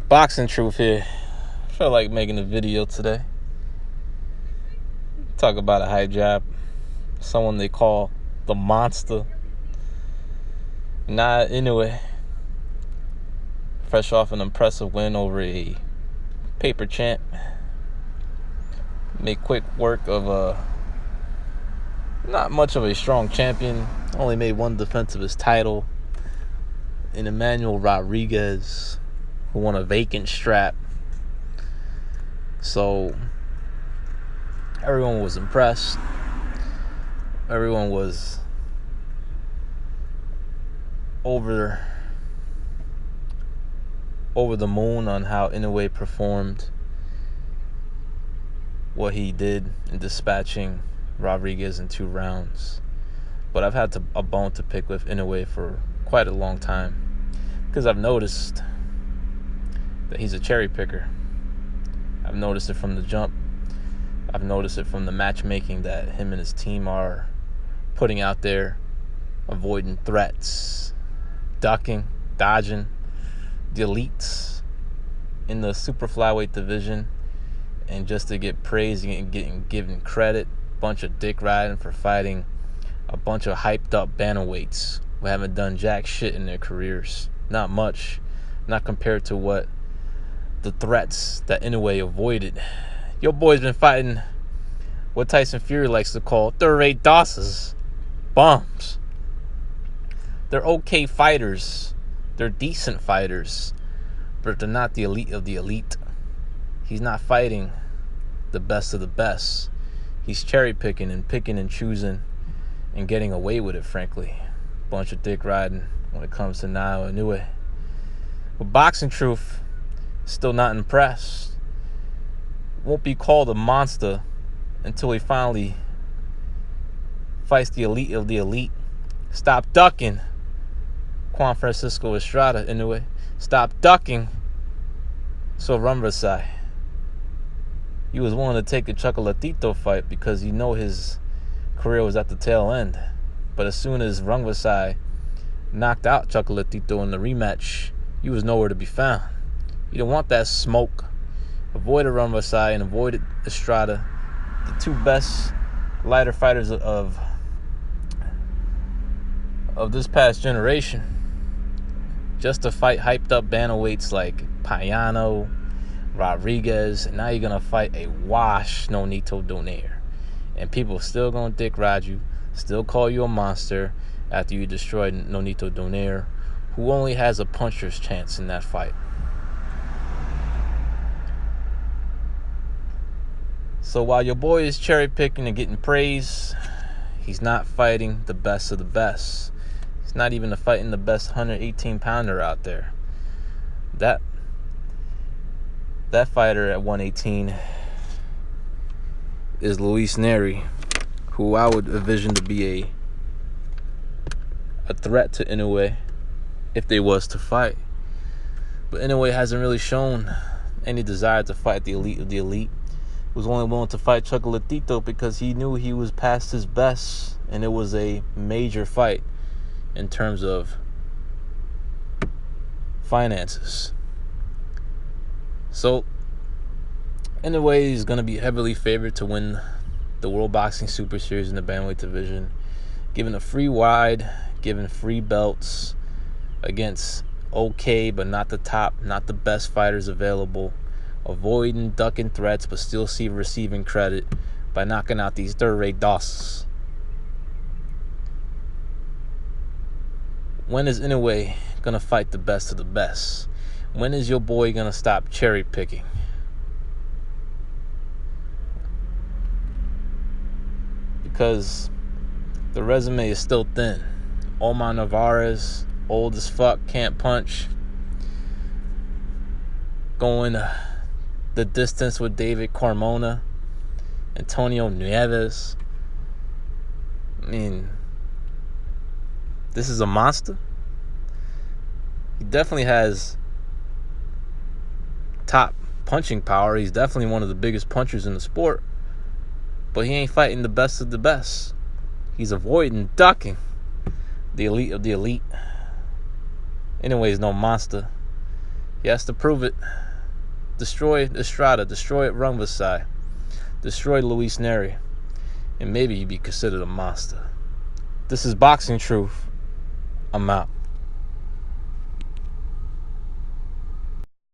Boxing Truth here. I felt like making a video today. Talk about a high jab. Someone they call the monster. Noaya Inoue. Fresh off an impressive win over a paper champ. Made quick work of not much of a strong champion. Only made one defense of his title. In Emmanuel Rodriguez, who won a vacant strap. So everyone was impressed. Everyone was over the moon on how Inoue performed, what he did in dispatching Rodriguez in 2 rounds. But I've had a bone to pick with Inoue for quite a long time, because I've noticed that he's a cherry picker. I've noticed it from the jump. I've noticed it from the matchmaking that him and his team are putting out there, avoiding threats, ducking, dodging the elites in the super flyweight division, and just to get praised and getting given credit. Bunch of dick riding for fighting a bunch of hyped up bantamweights who haven't done jack shit in their careers. Not much, not compared to what the threats that Inoue avoided. Your boy's been fighting what Tyson Fury likes to call third-rate dosses, bums. They're okay fighters. They're decent fighters, but they're not the elite of the elite. He's not fighting the best of the best. He's cherry picking and choosing and getting away with it, frankly. Bunch of dick riding when it comes to Noaya Inoue. But Boxing Truth, still not impressed. Won't be called a monster until he finally fights the elite of the elite. Stop ducking, Juan Francisco Estrada Inoue. Stop ducking, So Rumbersai. He was willing to take a Chocolatito fight because you know his career was at the tail end. But as soon as Rumbersai knocked out Chocolatito in the rematch, he was nowhere to be found. You don't want that smoke. Avoided Rumbersai and avoided Estrada, the 2 best lighter fighters of this past generation, just to fight hyped up bantamweights like Payano, Rodriguez, and now you're gonna fight a wash Nonito Donaire, and people still gonna dick ride you, still call you a monster after you destroyed Nonito Donaire, who only has a puncher's chance in that fight. So while your boy is cherry picking and getting praise, he's not fighting the best of the best. He's not even fighting the best 118-pounder out there. That fighter at 118 is Luis Neri, who I would envision to be a threat to Inoue if they was to fight. But Inoue hasn't really shown any desire to fight the elite of the elite. He was only willing to fight Chocolatito because he knew he was past his best, and it was a major fight in terms of finances. So, Inoue is going to be heavily favored to win the World Boxing Super Series in the bantamweight division, given a free wide, given free belts against okay but not the top, not the best fighters available, avoiding ducking threats but still receiving credit by knocking out these third-rate dosses. When is Inoue gonna fight the best of the best? When is your boy gonna stop cherry picking? Because the resume is still thin. Omar Navarez, old as fuck, can't punch. Going the distance with David Carmona, Antonio Nieves. I mean, this is a monster. He definitely has top punching power. He's definitely one of the biggest punchers in the sport. But he ain't fighting the best of the best. He's avoiding, ducking the elite of the elite. Anyways, no monster. He has to prove it. Destroy Estrada, destroy Rungvisai, destroy Luis Neri, and maybe he'd be considered a monster. This is Boxing Truth. I'm out.